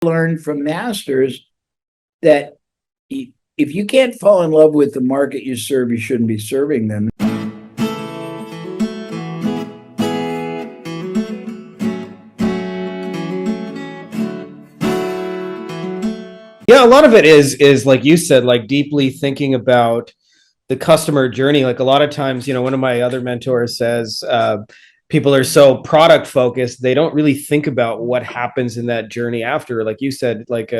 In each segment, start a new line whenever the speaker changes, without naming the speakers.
Learned from masters that if you can't fall in love with the market you serve, you shouldn't be serving them.
Yeah, a lot of it is like you said, like deeply thinking about the customer journey. Like a lot of times, one of my other mentors says people are so product focused, they don't really think about what happens in that journey after. Like you said, like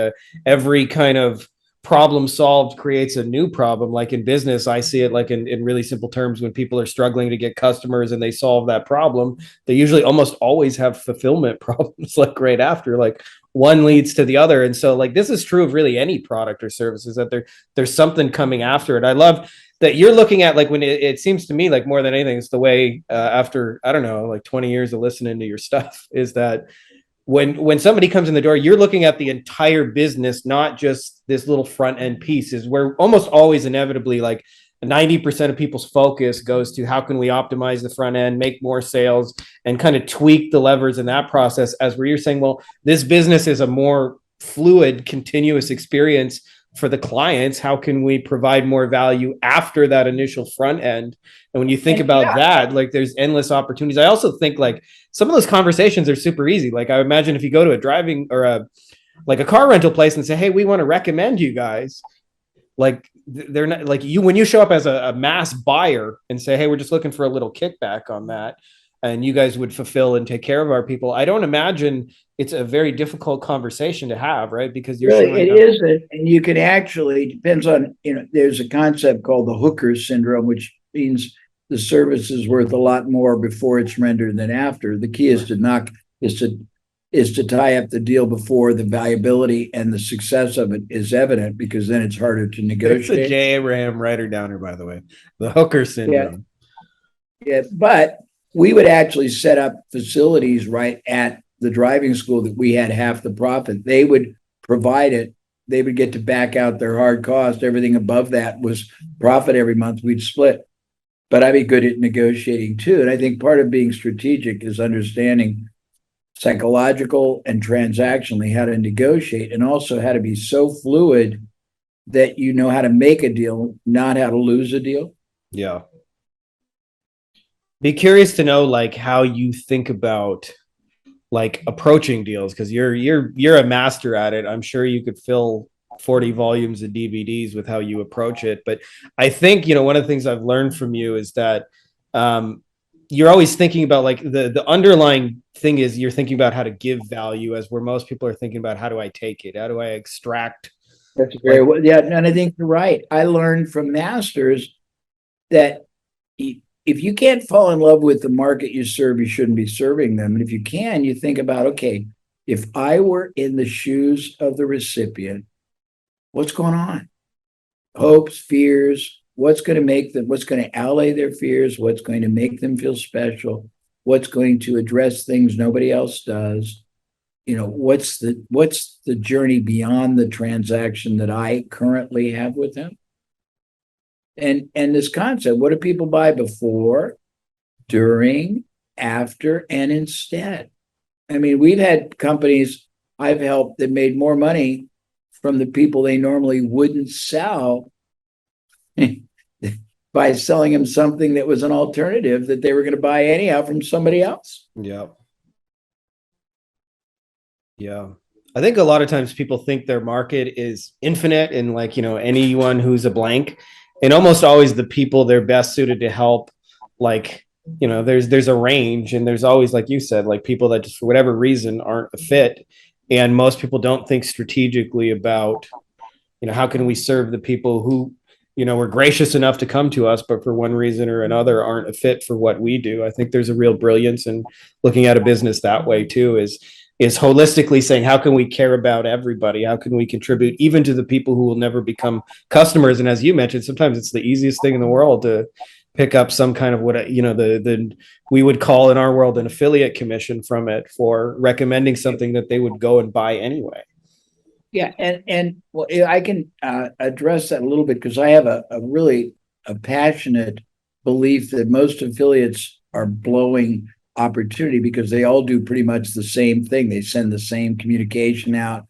every kind of problem solved creates a new problem. Like in business, I see it like in really simple terms. When people are struggling to get customers and they solve that problem, they usually almost always have fulfillment problems like right after. Like one leads to the other. And so like this is true of really any product or services, that there's something coming after it. I love that you're looking at, like, when it seems to me like more than anything, it's the way after, I don't know, like 20 years of listening to your stuff, is that when somebody comes in the door, you're looking at the entire business, not just this little front end piece. Is where almost always inevitably like 90% of people's focus goes to how can we optimize the front end, make more sales, and kind of tweak the levers in that process. As where you're saying, well, this business is a more fluid, continuous experience for the clients. How can we provide more value after that initial front end? And when you think about that, like there's endless opportunities. I also think like some of those conversations are super easy. Like I imagine if you go to a driving or a car rental place and say, hey, we want to recommend you guys, like they're not like you, when you show up as a mass buyer and say, hey, we're just looking for a little kickback on that, and you guys would fulfill and take care of our people. I don't imagine it's a very difficult conversation to have, right? Because you're
Really,
showing
it
up.
isn't. And you can actually, depends on, there's a concept called the hooker syndrome, which means the service is worth a lot more before it's rendered than after. The key is to knock, is to is to tie up the deal before the valuability and the success of it is evident, because then it's harder to
It's a
negotiate.
J. Ram writer downer, by the way. The hooker
Yeah,
syndrome.
yeah. But we would actually set up facilities right at the driving school that we had half the profit. They would provide it. They would get to back out their hard cost. Everything above that was profit every month. We'd split. But I'd be good at negotiating too. And I think part of being strategic is understanding psychological and transactionally how to negotiate, and also how to be so fluid that you know how to make a deal, not how to lose a deal.
Yeah. Be curious to know like how you think about like approaching deals, because you're a master at it. I'm sure you could fill 40 volumes of DVDs with how you approach it. But I think, one of the things I've learned from you is that you're always thinking about like the underlying thing is you're thinking about how to give value, as where most people are thinking about how do I take it? How do I extract?
That's very
Like,
well. Yeah, and I think you're right. I learned from masters that if you can't fall in love with the market you serve, you shouldn't be serving them. And if you can, you think about, okay, if I were in the shoes of the recipient, what's going on? Hopes, fears, what's going to allay their fears, what's going to make them feel special, what's going to address things nobody else does. What's the journey beyond the transaction that I currently have with them? And this concept, what do people buy before, during, after, and instead? I mean, we've had companies I've helped that made more money from the people they normally wouldn't sell by selling them something that was an alternative that they were going to buy anyhow from somebody else.
yeah. Yeah. I think a lot of times people think their market is infinite and like, anyone who's a blank, and almost always the people they're best suited to help, like, there's a range, and there's always, like you said, like people that just for whatever reason aren't a fit. And most people don't think strategically about, how can we serve the people who, were gracious enough to come to us, but for one reason or another aren't a fit for what we do. I think there's a real brilliance in looking at a business that way too, is holistically saying, how can we care about everybody? How can we contribute even to the people who will never become customers? And as you mentioned, sometimes it's the easiest thing in the world to pick up some kind of what, the we would call in our world an affiliate commission from it for recommending something that they would go and buy anyway.
Yeah, and well, I can address that a little bit, because I have a really a passionate belief that most affiliates are blowing opportunity, because they all do pretty much the same thing. They send the same communication out.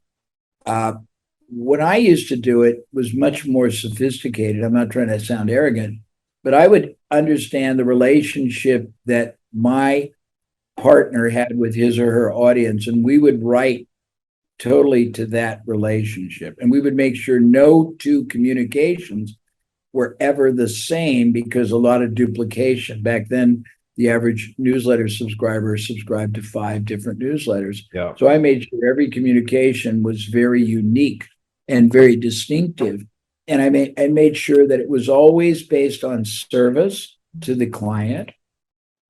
When I used to do it was much more sophisticated. I'm not trying to sound arrogant, but I would understand the relationship that my partner had with his or her audience, and we would write totally to that relationship. And we would make sure no two communications were ever the same because a lot of duplication. Back then, the average newsletter subscriber subscribed to 5 different newsletters.
Yeah.
So I made sure every communication was very unique and very distinctive. And I made sure that it was always based on service to the client.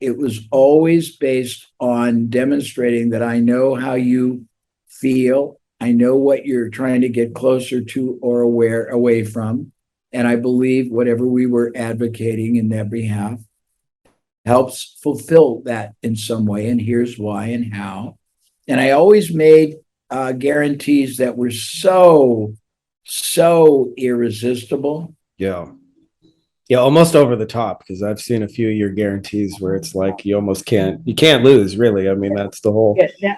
It was always based on demonstrating that I know how you feel. I know what you're trying to get closer to or away from. And I believe whatever we were advocating in that behalf helps fulfill that in some way. And here's why and how. And I always made guarantees that were so irresistible.
Yeah. Yeah, almost over the top, because I've seen a few of your guarantees where it's like you can't lose, really. I mean, that's the whole.
Yeah,